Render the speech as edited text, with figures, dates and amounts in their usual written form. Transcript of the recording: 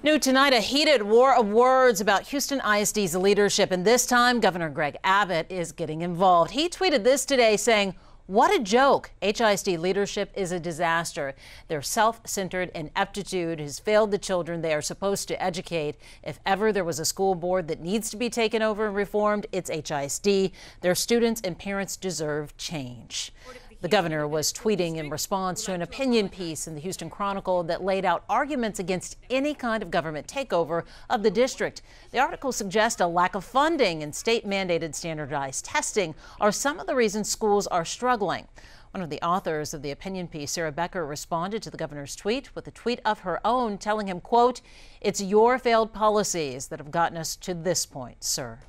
New tonight, a heated war of words about Houston ISD's leadership, and this time Governor Greg Abbott is getting involved. He tweeted this today saying, "What a joke. HISD leadership is a disaster. Their self-centered ineptitude has failed the children they are supposed to educate. If ever there was a school board that needs to be taken over and reformed, it's HISD. Their students and parents deserve change." The governor was tweeting in response to an opinion piece in the Houston Chronicle that laid out arguments against any kind of government takeover of the district. The article suggests a lack of funding and state-mandated standardized testing are some of the reasons schools are struggling. One of the authors of the opinion piece, Sarah Becker, responded to the governor's tweet with a tweet of her own telling him, quote, "It's your failed policies that have gotten us to this point, sir."